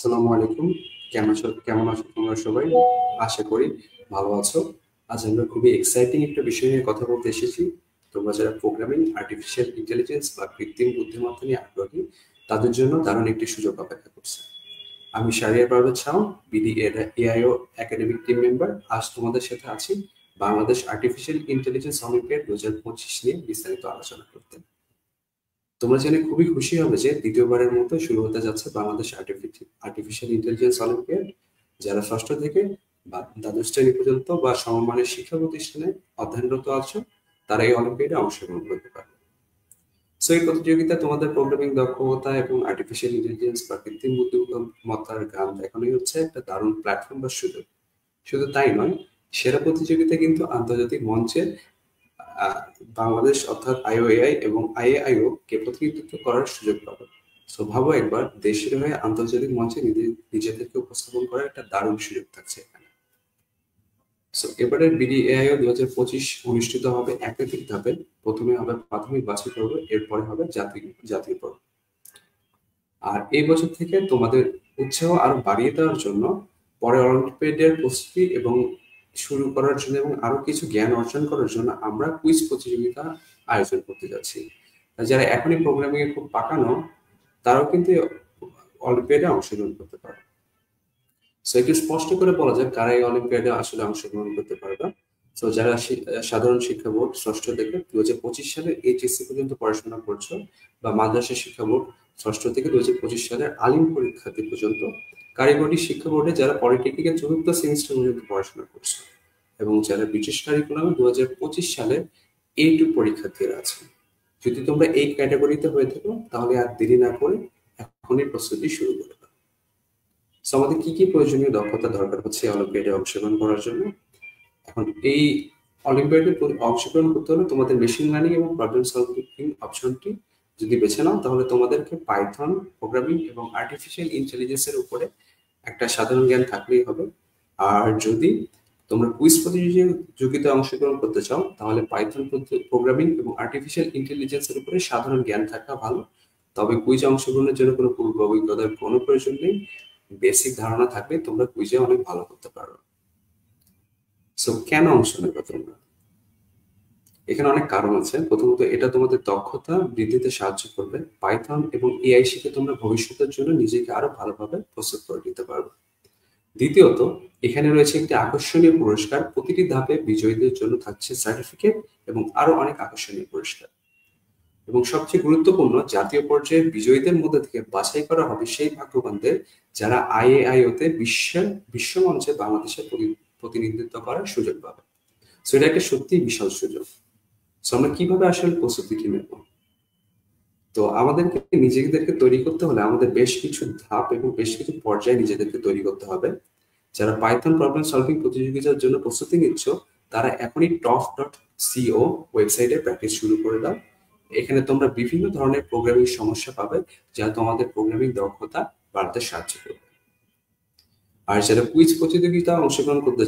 আসসালামু আলাইকুম। কেমন আছো তোমরা সবাই? আশা করি ভালো আছো। আজ আমরা খুবই এক্সাইটিং একটা বিষয় নিয়ে কথা বলতে এসেছি। তোমরা যারা প্রোগ্রামিং, আর্টিফিশিয়াল ইন্টেলিজেন্স বা কৃত্রিম বুদ্ধিমত্তা নিয়ে আগ্রহী, তাদের জন্য দারুণ একটি সুযোগ অপেক্ষা করছে। আমি Shahriar Parvez Shaon, BD AIO academic team member. আজ তোমাদের সাথে আছি বাংলাদেশ আর্টিফিশিয়াল ইন্টেলিজেন্স অলিম্পিয়াড 2025 নিয়ে বিস্তারিত আলোচনা করতে। তোমরা জেনে খুবই খুশি হবে যে দ্বিতীয়বারের মতো শুরু হতে যাচ্ছে বাংলাদেশ আর্টিফিশিয়াল ইন্টেলিজেন্স অলিম্পিয়াড। যারা ষষ্ঠ থেকে বা দ্বাদশ শ্রেণী পর্যন্ত বা সমমানের শিক্ষা প্রতিষ্ঠানে অধ্যয়নরত আছো, তারা এই অলিম্পিয়াডে অংশগ্রহণ করতে পারবে। সো এই প্রতিযোগিতা তোমাদের প্রোগ্রামিং দক্ষতা এবং আর্টিফিশিয়াল ইন্টেলিজেন্স বা কৃত্রিম বুদ্ধিমত্তার গান দেখানোই হচ্ছে একটা দারুণ প্ল্যাটফর্ম বা সুযোগ। শুধু তাই নয়, সেরা প্রতিযোগিতা কিন্তু আন্তর্জাতিক মঞ্চে আহ, বাংলাদেশ অর্থাৎ আইওএআই এবং আইএআইও কে প্রতিনিধিত্ব করার সুযোগ পাবে। সো ভাবো একবার, দেশের হয়ে আন্তর্জাতিক মঞ্চে নিজেদেরকে উপস্থাপন করার একটা দারুণ সুযোগ থাকছে এখানে। সো এবারের বিডিএআইও 2025 অনুষ্ঠিত হবে একাধিক ধাপে। প্রথমে হবে প্রাথমিক বাছাই পর্ব, এরপরে হবে জাতীয় পর্ব। আর এই বছর থেকে তোমাদের উৎসাহ আরো বাড়িয়ে দেওয়ার জন্য, পরে অলিম্পিয়াডের প্রস্তুতি এবং শুরু করার জন্য এবং আরো কিছু জ্ঞান অর্জন করার জন্য আমরা কুইজ প্রতিযোগিতা আয়োজন করতে যাচ্ছি। আর যারা এখনই প্রোগ্রামিং এ খুব পাকানো, তারাও কিন্তু অলিম্পিয়াডে অংশগ্রহণ করতে পারে। সো একটু স্পষ্ট করে বলা যায় কারা এই অলিম্পিয়াডে আসলে অংশগ্রহণ করতে পারবে। তো যারা সাধারণ শিক্ষা বোর্ড ষষ্ঠ থেকে 2025 সালে এইচএসসি পর্যন্ত পড়াশোনা করছো, বা মাদ্রাসা শিক্ষা বোর্ড ষষ্ঠ থেকে 2025 সালের আলিম পরীক্ষার্থী পর্যন্ত, কারিগরি শিক্ষা বোর্ডে যারা পলিটেকনিকের চতুর্থ সেমিস্টার পর্যন্ত পড়াশোনা করছো, এবং যারা ব্রিটিশ কারিকুলামে 2025 সালের A2 পরীক্ষার্থীরা আছে। যদি তোমরা এই ক্যাটাগরিতে হয়ে থাকো, তাহলে আর দেরি না করে এখনই প্রস্তুতি শুরু করবে। সো আমাদের কি কি প্রয়োজনীয় দক্ষতা দরকার হচ্ছে অলিম্পিয়াডে অংশগ্রহণ করার জন্য? এখন এই অলিম্পিয়াডে অংশগ্রহণ করতে হলে তোমাদের মেশিন লার্নিং এবং প্রবলেম সলভিং অপশনটি যদি বেছে নাও, তাহলে তোমাদেরকে পাইথন, প্রোগ্রামিং এবং আর্টিফিশিয়াল ইন্টেলিজেন্সের উপরে একটা সাধারণ জ্ঞান থাকলেই হবে। আর যদি তোমরা কুইজ প্রতিযোগিতায় অংশগ্রহণ করতে চাও, তাহলে পাইথন, প্রোগ্রামিং এবং আর্টিফিশিয়াল ইন্টেলিজেন্সের উপরে সাধারণ জ্ঞান থাকা ভালো। তবে কুইজে অংশগ্রহণের জন্য কোনো পূর্ব অভিজ্ঞতার কোনো প্রয়োজন নেই। বেসিক ধারণা থাকলে তোমরা কুইজে অনেক ভালো করতে পারো। সো কেন অংশ নেবে তোমরা? এখানে অনেক কারণ আছে। প্রথমত, এটা তোমাদের দক্ষতা বৃদ্ধিতে সাহায্য করবে। পাইথন এবং এআই শিখে তোমরা ভবিষ্যতের জন্য নিজেকে আরো ভালোভাবে প্রস্তুত করে নিতে পারবে। দ্বিতীয়ত, এখানে রয়েছে একটি আকর্ষণীয় পুরস্কার। প্রতিটি ধাপে বিজয়ীদের জন্য থাকছে সার্টিফিকেট এবং আরো অনেক আকর্ষণীয় পুরস্কার। এবং সবচেয়ে গুরুত্বপূর্ণ, জাতীয় পর্যায়ে বিজয়ীদের মধ্যে থেকে বাছাই করা হবে সেই ভাগ্যবানদের যারা আইএআইওতে বিশ্বমঞ্চে বাংলাদেশের প্রতিনিধিত্ব করার সুযোগ পাবে। সো এটা একটা সত্যি বিশাল সুযোগ। সো আমরা কিভাবে আসলে প্রস্তুতিটি নেব? তো আমাদেরকে নিজেদেরকে তৈরি করতে হলে আমাদের বেশ কিছু ধাপ এবং বেশ কিছু পর্যায়ে নিজেদেরকে তৈরি করতে হবে। যারা পাইথন প্রবলেম সলভিং প্রতিযোগিতার জন্য প্রস্তুতি নিচ্ছ, তারা এখনই টফ.co ওয়েবসাইটে প্র্যাকটিস শুরু করে দাও। এখানে তোমরা বিভিন্ন ধরনের প্রোগ্রামিং সমস্যা পাবে, যা তোমাদের প্রোগ্রামিং দক্ষতা বাড়াতে সাহায্য করবে। আর যারা কুইজ প্রতিযোগিতায় অংশগ্রহণ করতে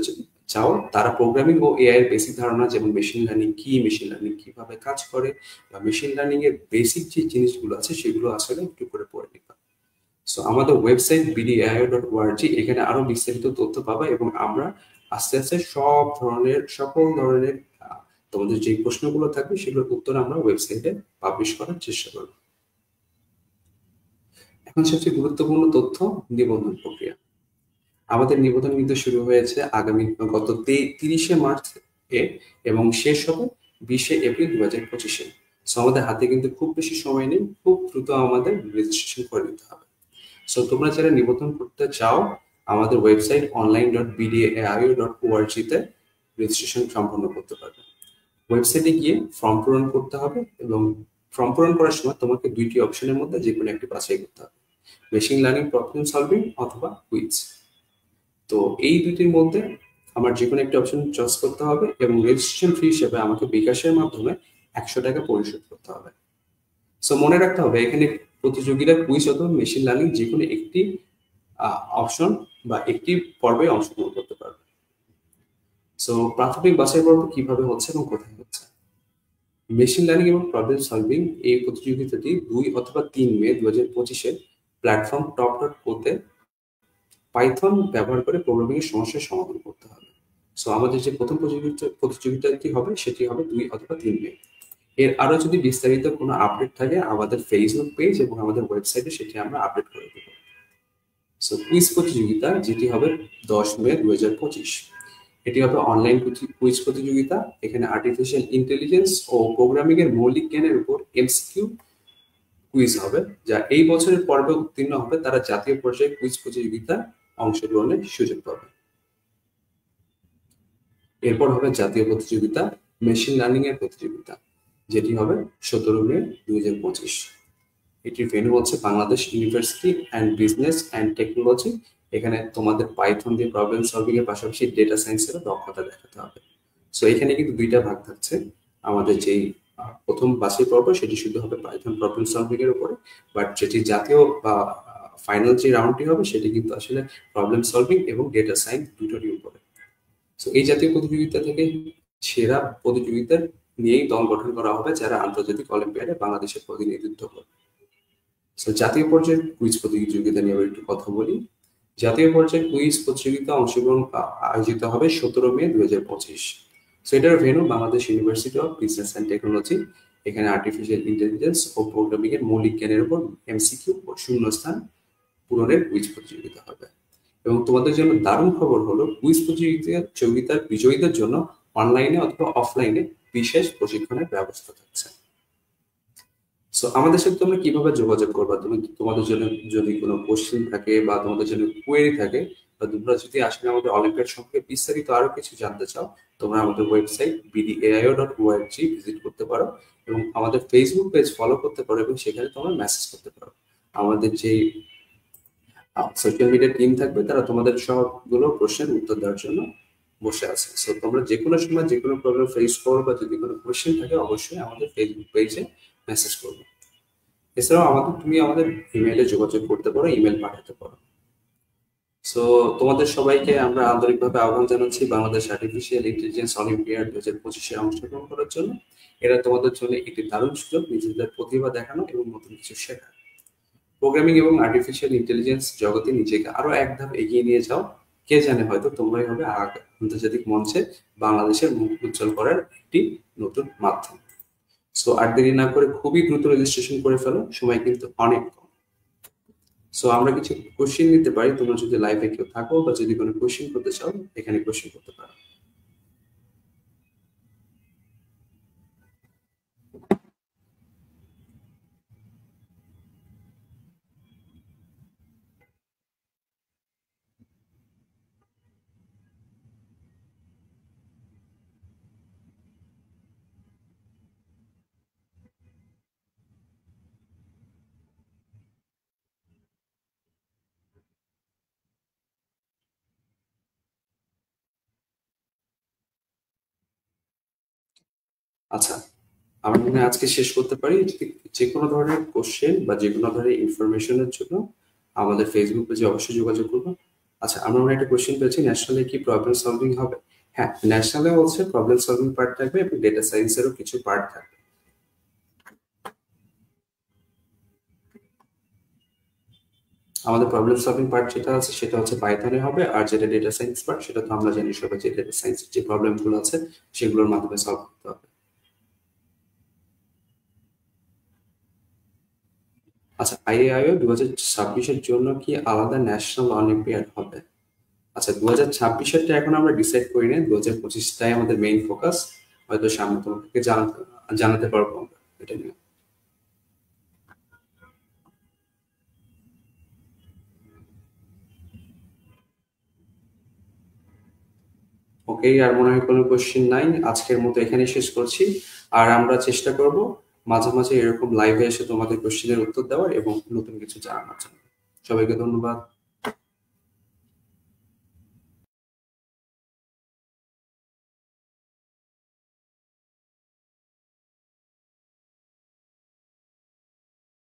চাও, তারা প্রোগ্রামিং ও এআই এর বেসিক ধারণা, যেমন মেশিন লার্নিং কি, মেশিন লার্নিং কিভাবে কাজ করে, বা মেশিন লার্নিং এর বেসিক যে জিনিসগুলো আছে সেগুলো আসলে একটু করে পড়ে নিবা। সো আমাদের ওয়েবসাইট bdio.org, এখানে আরো বিস্তারিত তথ্য পাবা, এবং আমরা আস্তে আস্তে সকল ধরনের তোমাদের যে প্রশ্নগুলো থাকবে সেগুলোর উত্তর আমরা ওয়েবসাইটে পাবলিশ করার চেষ্টা করব। এখন সবচেয়ে গুরুত্বপূর্ণ তথ্য, নিবন্ধন প্রক্রিয়া। আমাদের নিবন্ধন কিন্তু শুরু হয়েছে গত 30শে মার্চ এ, এবং শেষ হবে 20শে এপ্রিল 2025-এ। সো আমাদের হাতে কিন্তু খুব বেশি সময় নেই, খুব দ্রুত আমাদের রেজিস্ট্রেশন করে নিতে হবে। সো তোমরা যারা নিবন্ধন করতে চাও, আমাদের ওয়েবসাইট online.bdaio.org তে রেজিস্ট্রেশন সম্পন্ন করতে পারবে। ওয়েবসাইটে গিয়ে ফর্ম পূরণ করতে হবে, এবং ফর্ম পূরণ করার সময় তোমাকে দুইটি অপশনের মধ্যে যে কোনো একটি বাছাই করতে হবে: মেশিন লার্নিং প্রবলেম সলভিং অথবা কুইজ। তো এই দুটির মধ্যে আমার যে কোনো একটা অপশন চয়েস করতে হবে, এবং রেজিস্ট্রেশন ফি হিসেবে আমাকে বিকাশের মাধ্যমে 100 টাকা পরিশোধ করতে হবে। সো মনে রাখতে হবে, এখানে প্রতিযোগীরা কুইজ অথবা মেশিন লার্নিং যে কোনো একটি অপশন বা একটি পর্বে অংশগ্রহণ করতে পারবে। সো প্রাথমিক বাছাই পর্ব কিভাবে হচ্ছে এবং কোথায় হচ্ছে? মেশিন লার্নিং এবং প্রবলেম সলভিং এই প্রতিযোগিতাটি 2 অথবা 3 মে 2025-এ প্ল্যাটফর্ম টপ.co-তে পাইথন ব্যবহার করে প্রোগ্রামিং এর সমস্যার সমাধান করতে হবে। সো আমাদের যে প্রথম প্রতিযোগিতাটি হবে সেটি হবে 2 অথবা 3 মে। এর আরো যদি বিস্তারিত কোনো আপডেট থাকে আমাদের ফেসবুক পেজ এবং আমাদের ওয়েবসাইটে সেটি আমরা আপডেট করে দেব। সো কুইজ প্রতিযোগিতা যেটি হবে 10 মে 2025। এটি হবে অনলাইন কুইজ প্রতিযোগিতা। এখানে আর্টিফিশিয়াল ইন্টেলিজেন্স ও প্রোগ্রামিং এর মৌলিক জ্ঞানের উপর এমসিকিউ কুইজ হবে, যা এই বছরের পর্বে উত্তীর্ণ হবে তারা জাতীয় পর্যায়ে কুইজ প্রতিযোগিতায় অংশগ্রহণের সুযোগ পাবে। এরপর হবে জাতীয় প্রতিযোগিতা মেশিন লার্নিং এর প্রতিযোগিতা, যেটি হবে 17 মে 2025। এটির ভেন্যু হচ্ছে Bangladesh university and business and technology. এখানে তোমাদের পাইথন দিয়ে প্রবলেম সলভিং এর পাশাপাশি ডেটা সায়েন্সেরও দক্ষতা দেখাতে হবে। সো এখানে কিন্তু দুইটা ভাগ থাকছে। আমাদের যেই প্রথম বাছাই পর্ব সেটি শুধু হবে পাইথন প্রবলেম সলভিং এর উপরে, বাট যেটি জাতীয় বা ফাইনাল যে রাউন্ডটি হবে সেটি কিন্তু আসলে প্রবলেম সলভিং এবং ডেটা সায়েন্স দুটোরই উপরে। সো এই জাতীয় প্রতিযোগিতা থেকে সেরা প্রতিযোগিতার নিয়েই দল গঠন করা হবে যারা আন্তর্জাতিক অলিম্পিয়াডে বাংলাদেশের প্রতিনিধিত্ব করবে। সো জাতীয় পর্যায়ের কুইজ প্রতিযোগিতা নিয়ে একটু কথা বলি। জাতীয় পর্যায়ের কুইজ প্রতিযোগিতা অংশগ্রহণ আয়োজিত হবে 17 মে 2025। সো এটার venue Bangladesh university of business and technology. এখানে আর্টিফিশিয়াল ইন্টেলিজেন্স ও প্রোগ্রামিং এর মৌলিক জ্ঞানের উপর এমসিকিউ ও শূন্যস্থান পূরণের কুইজ প্রতিযোগিতা হবে। এবং তোমাদের জন্য দারুণ খবর হলো কুইজ প্রতিযোগিতার বিজয়ীদের জন্য অনলাইনে অথবা অফলাইনে বিশেষ প্রশিক্ষণের ব্যবস্থা থাকছে। সো আমাদের সাথে তোমরা কিভাবে যোগাযোগ করবা? তোমাদের জন্য যদি কোনো কোশ্চেন থাকে বা তোমাদের জন্য কোয়েরি থাকে বা তোমরা যদি আসলে আমাদের অলিম্পিয়াড সম্পর্কে বিস্তারিত আরো কিছু জানতে চাও, তোমরা আমাদের ওয়েবসাইট bdaio.org ভিজিট করতে পারো এবং আমাদের ফেসবুক পেজ ফলো করতে পারো এবং সেখানে তোমরা মেসেজ করতে পারো। আমাদের যে সোশ্যাল মিডিয়া টিম থাকবে তারা তোমাদের সবগুলো প্রশ্নের উত্তর দেওয়ার জন্য বসে আছে। সো তোমরা যে কোনো সময় যে কোনো প্রবলেম ফেস করো বা যদি কোনো কোশ্চেন থাকে অবশ্যই আমাদের ফেসবুক পেজে মেসেজ করবে। এছাড়াও তুমি আমাদের ইমেইলে যোগাযোগ করতে পারো, ইমেল পাঠাতে পারো। সো তোমাদের সবাইকে আমরা আন্তরিকভাবে আহ্বান জানাচ্ছি বাংলাদেশ আর্টিফিশিয়াল ইন্টেলিজেন্স অলিম্পিয়াড 2025-এ অংশগ্রহণ করার জন্য। এটা তোমাদের জন্য একটি দারুণ সুযোগ নিজেদের প্রতিভা দেখানো এবং নতুন কিছু শেখা। প্রোগ্রামিং এবং আর্টিফিশিয়াল ইন্টেলিজেন্স জগতে নিজেকে আরো এক ধাপ এগিয়ে নিয়ে যাও। কে জানে হয়তো তোমরাই হবে আন্তর্জাতিক মঞ্চে বাংলাদেশের মুখ উজ্জ্বল করার একটি নতুন মাধ্যম। সো আর দেরি না করে খুবই দ্রুত রেজিস্ট্রেশন করে ফেলো, সময় কিন্তু অনেক কম। সো আমরা কিছু কোশ্চেন নিতে পারি, তোমরা যদি লাইভে কেউ থাকো বা যদি কোনো কোশ্চেন করতে চাও এখানে কোশ্চেন করতে পারো। আচ্ছা, আমরা মনে হয় আজকে শেষ করতে পারি। যে কোনো ধরনের কোশ্চেন বা যে কোনো ধরনের ইনফরমেশনের জন্য আমাদের ফেসবুক পেজে অবশ্যই যোগাযোগ করবো। আচ্ছা, আমরা মনে একটা কোশ্চেন পেয়েছি, ন্যাশনালে কি প্রবলেম সলভিং হবে? হ্যাঁ, ন্যাশনালে হচ্ছে প্রবলেম সলভিং পার্ট থাকবে এবং ডেটা সায়েন্সেরও কিছু পার্ট থাকবে। আমাদের প্রবলেম সলভিং পার্ট যেটা আছে সেটা হচ্ছে পাইথনে হবে, আর যেটা ডেটা সায়েন্স পার্ট সেটা তো আমরা জানি সবাই যে ডেটা সায়েন্সের যে প্রবলেমগুলো আছে সেগুলোর মাধ্যমে সলভ করতে হবে। আচ্ছা, আইএআইও 2026-এর জন্য কি আলাদা ন্যাশনাল অলিম্পিয়াড হবে? আচ্ছা, 2026-এরটা এখন আমরা ডিসাইড করি না, 2025টাই আমাদের মেইন ফোকাস। হয়তো সামনে তোমাকে জানাতে পারবো আমরা এটা নিয়ে। ওকে, আর মনে হয় কোনো কোশ্চেন নাই। আজকের মতো এখানে শেষ করছি। আর আমরা চেষ্টা করব মাঝে মাঝে এরকম লাইভে এসে তোমাদের কোশ্চেনের উত্তর দেওয়ার এবং নতুন কিছু জানানোর জন্য। সবাইকে ধন্যবাদ।